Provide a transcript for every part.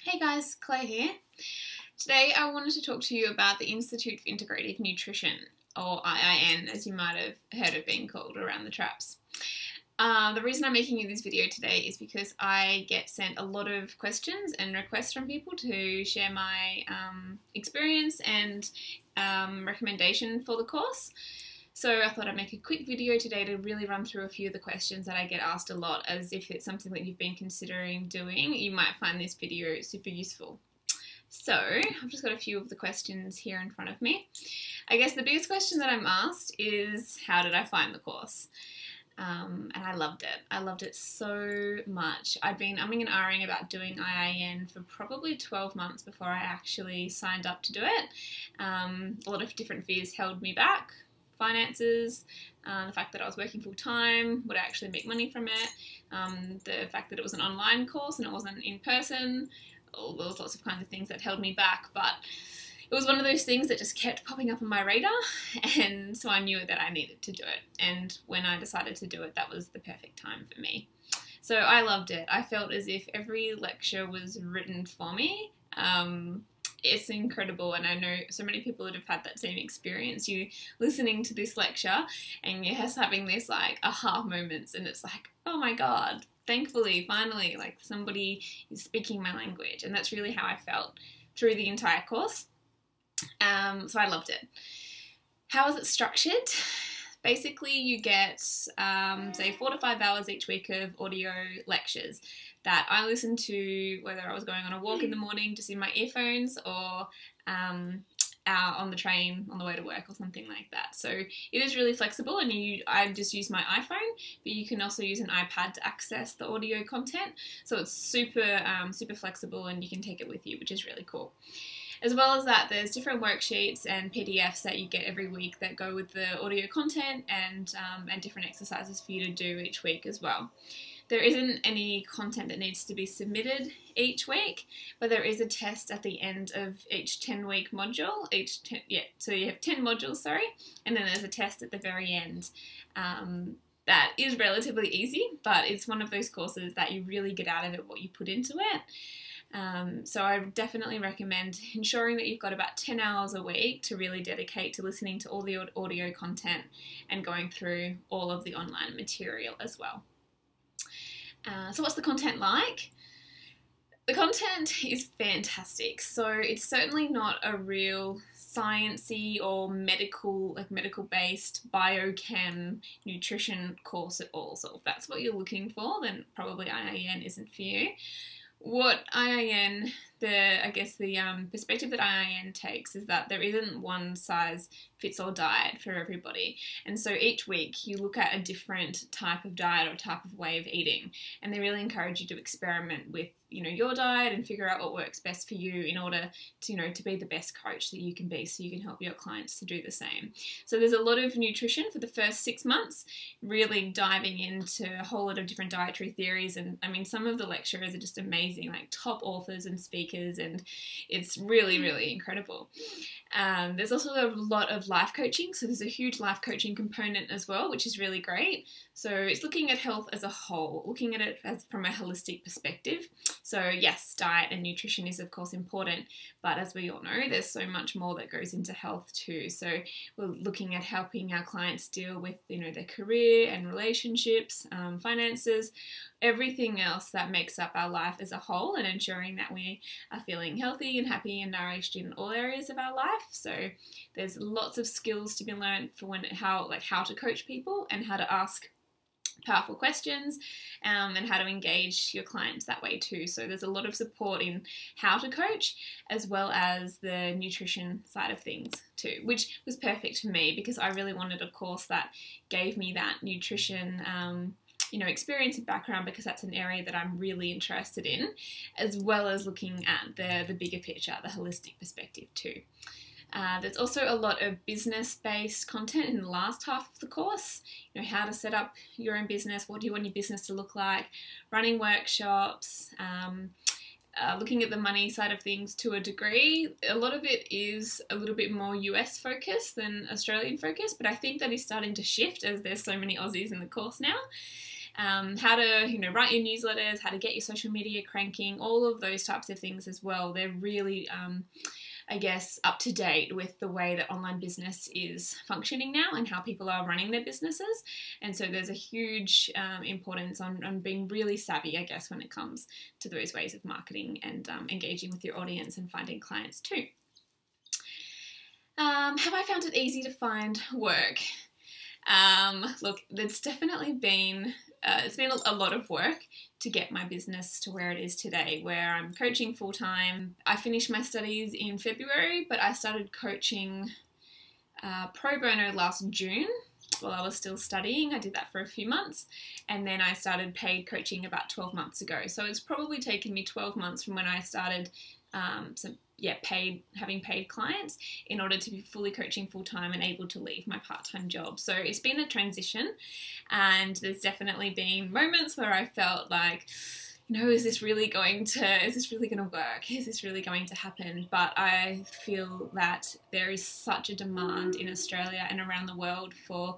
Hey guys, Claire here. Today I wanted to talk to you about the Institute of Integrative Nutrition, or IIN as you might have heard it being called around the traps. The reason I'm making you this video today is because I get sent a lot of questions and requests from people to share my experience and recommendation for the course. So I thought I'd make a quick video today to really run through a few of the questions that I get asked a lot, as if it's something that you've been considering doing, you might find this video super useful. So I've just got a few of the questions here in front of me. I guess the biggest question that I'm asked is, how did I find the course? And I loved it. I loved it so much. I'd been umming and ahhing about doing IIN for probably 12 months before I actually signed up to do it. A lot of different fears held me back. Finances, the fact that I was working full time, would I actually make money from it, the fact that it was an online course and it wasn't in person, all those lots of kinds of things that held me back. But it was one of those things that just kept popping up on my radar, and so I knew that I needed to do it. And when I decided to do it, that was the perfect time for me. So I loved it. I felt as if every lecture was written for me. It's incredible, and I know so many people that have had that same experience. You listening to this lecture and you're just having this like aha moments, and it's like, oh my god, thankfully, finally, like somebody is speaking my language. And that's really how I felt through the entire course. So I loved it. How is it structured? Basically, you get, say, 4 to 5 hours each week of audio lectures that I listen to, whether I was going on a walk in the morning just in my earphones, or out on the train on the way to work or something like that. So it is really flexible, and I just use my iPhone, but you can also use an iPad to access the audio content. So it's super flexible, and you can take it with you, which is really cool. As well as that, there's different worksheets and PDFs that you get every week that go with the audio content, and different exercises for you to do each week as well. There isn't any content that needs to be submitted each week, but there is a test at the end of each 10-week module. So you have 10 modules, sorry, and then there's a test at the very end. That is relatively easy, but it's one of those courses that you really get out of it what you put into it. So I definitely recommend ensuring that you've got about 10 hours a week to really dedicate to listening to all the audio content and going through all of the online material as well. So what's the content like? The content is fantastic. So it's certainly not a real sciencey or medical-based biochem nutrition course at all. So if that's what you're looking for, then probably IIN isn't for you. What IIN, the perspective that IIN takes is that there isn't one size fits all diet for everybody, and so each week you look at a different type of diet or type of way of eating, and they really encourage you to experiment with your diet and figure out what works best for you in order to to be the best coach that you can be, so you can help your clients to do the same. So there's a lot of nutrition for the first 6 months, really diving into a whole lot of different dietary theories, and I mean some of the lecturers are just amazing, like top authors and speakers, and it's really incredible. There's also a lot of life coaching, so there's a huge life coaching component as well, which is really great. So it's looking at health as a whole, looking at it from a holistic perspective. So yes, diet and nutrition is of course important, but as we all know, there's so much more that goes into health too. So we're looking at helping our clients deal with their career and relationships, finances, everything else that makes up our life as a whole, and ensuring that we are feeling healthy and happy and nourished in all areas of our life. So there's lots of skills to be learned for how to coach people and how to ask powerful questions, and how to engage your clients that way too. So there's a lot of support in how to coach, as well as the nutrition side of things too, which was perfect for me because I really wanted a course that gave me that nutrition experience and background, because that's an area that I'm really interested in, as well as looking at the bigger picture, the holistic perspective too. There's also a lot of business-based content in the last half of the course. How to set up your own business, what do you want your business to look like, running workshops, looking at the money side of things to a degree. A lot of it is a little bit more US focused than Australian focused, but I think that is starting to shift as there's so many Aussies in the course now. how to, write your newsletters, how to get your social media cranking, all of those types of things as well. They're really, I guess, up to date with the way that online business is functioning now and how people are running their businesses. And so there's a huge importance on being really savvy, I guess, when it comes to those ways of marketing and engaging with your audience and finding clients too. Have I found it easy to find work? Look, there's definitely been, it's been a lot of work to get my business to where it is today, where I'm coaching full-time. I finished my studies in February, but I started coaching pro bono last June while I was still studying. I did that for a few months, and then I started paid coaching about 12 months ago. So it's probably taken me 12 months from when I started having paid clients in order to be fully coaching full-time and able to leave my part-time job. So it's been a transition, and there's definitely been moments where I felt like, is this really going to work? Is this really going to happen? But I feel that there is such a demand in Australia and around the world for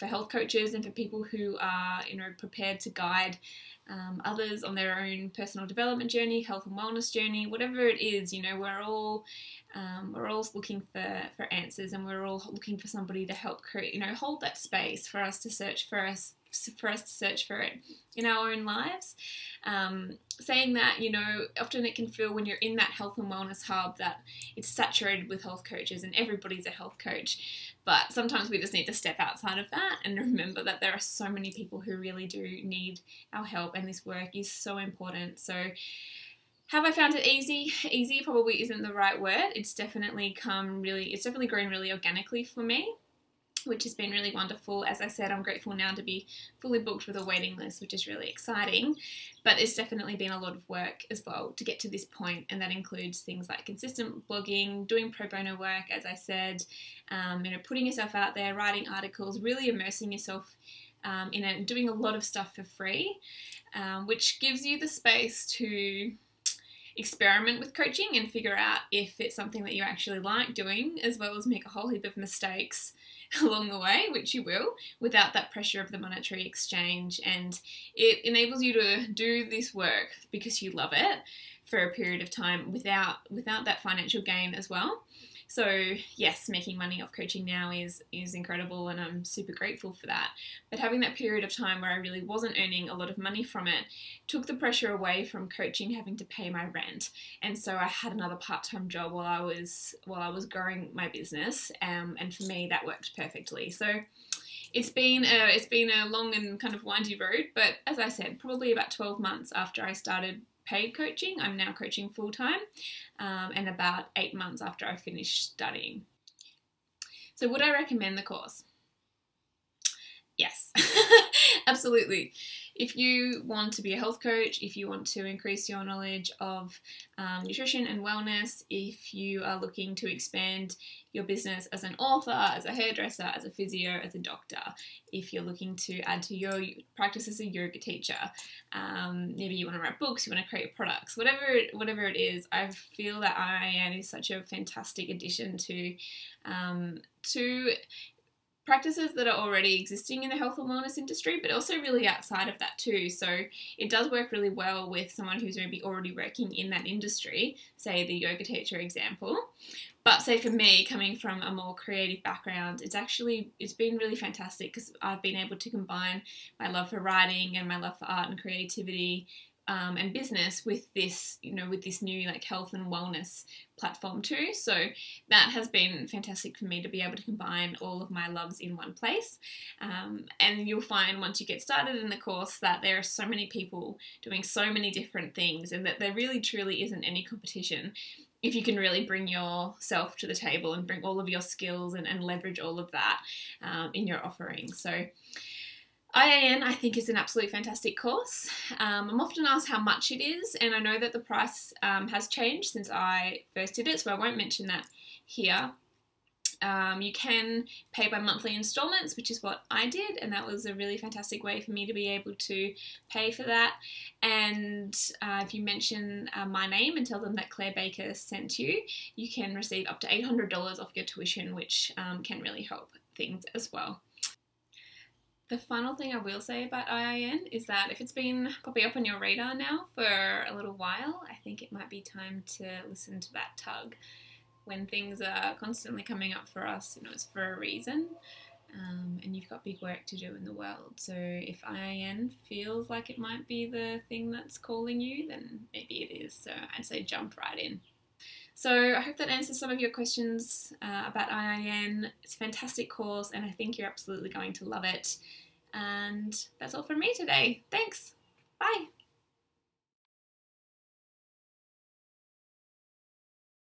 health coaches and for people who are, prepared to guide others on their own personal development journey, health and wellness journey, whatever it is. We're all looking for answers, and we're all looking for somebody to help create, hold that space for us to search for it in our own lives. Saying that, often it can feel when you're in that health and wellness hub that it's saturated with health coaches and everybody's a health coach. But sometimes we just need to step outside of that and remember that there are so many people who really do need our help, and this work is so important. So have I found it easy? Easy probably isn't the right word. It's definitely grown really organically for me, which has been really wonderful. As I said, I'm grateful now to be fully booked with a waiting list, which is really exciting. But it's definitely been a lot of work as well to get to this point, and that includes things like consistent blogging, doing pro bono work, as I said, putting yourself out there, writing articles, really immersing yourself in it, and doing a lot of stuff for free, which gives you the space to experiment with coaching and figure out if it's something that you actually like doing, as well as make a whole heap of mistakes along the way, which you will, without that pressure of the monetary exchange. And it enables you to do this work because you love it for a period of time without that financial gain as well. So yes, making money off coaching now is incredible, and I'm super grateful for that. But having that period of time where I really wasn't earning a lot of money from it took the pressure away from coaching having to pay my rent. And so I had another part-time job while I was growing my business, and for me that worked perfectly. So it's been a long and kind of windy road, but as I said, probably about 12 months after I started paid coaching, I'm now coaching full-time, and about 8 months after I finished studying. So would I recommend the course? Yes, absolutely. If you want to be a health coach, if you want to increase your knowledge of nutrition and wellness, if you are looking to expand your business as an author, as a hairdresser, as a physio, as a doctor, if you're looking to add to your practice as a yoga teacher, maybe you want to write books, you want to create products, whatever it is, I feel that IIN is such a fantastic addition to practices that are already existing in the health and wellness industry, but also really outside of that too. So it does work really well with someone who's maybe already working in that industry, say the yoga teacher example. But say for me, coming from a more creative background, it's been really fantastic because I've been able to combine my love for writing and my love for art and creativity and business with this, with this new like health and wellness platform too. So that has been fantastic for me to be able to combine all of my loves in one place. And you'll find once you get started in the course that there are so many people doing so many different things, and that there really truly isn't any competition if you can really bring yourself to the table and bring all of your skills and leverage all of that in your offering. So IAN, I think, is an absolutely fantastic course. I'm often asked how much it is, and I know that the price has changed since I first did it, so I won't mention that here. You can pay by monthly installments, which is what I did, and that was a really fantastic way for me to be able to pay for that. And if you mention my name and tell them that Claire Baker sent you, you can receive up to $800 off your tuition, which can really help things as well. The final thing I will say about IIN is that if it's been popping up on your radar now for a little while, I think it might be time to listen to that tug. When things are constantly coming up for us, it's for a reason, and you've got big work to do in the world. So if IIN feels like it might be the thing that's calling you, then maybe it is. So I'd say jump right in. So I hope that answers some of your questions about IIN. It's a fantastic course and I think you're absolutely going to love it. And that's all from me today. Thanks. Bye.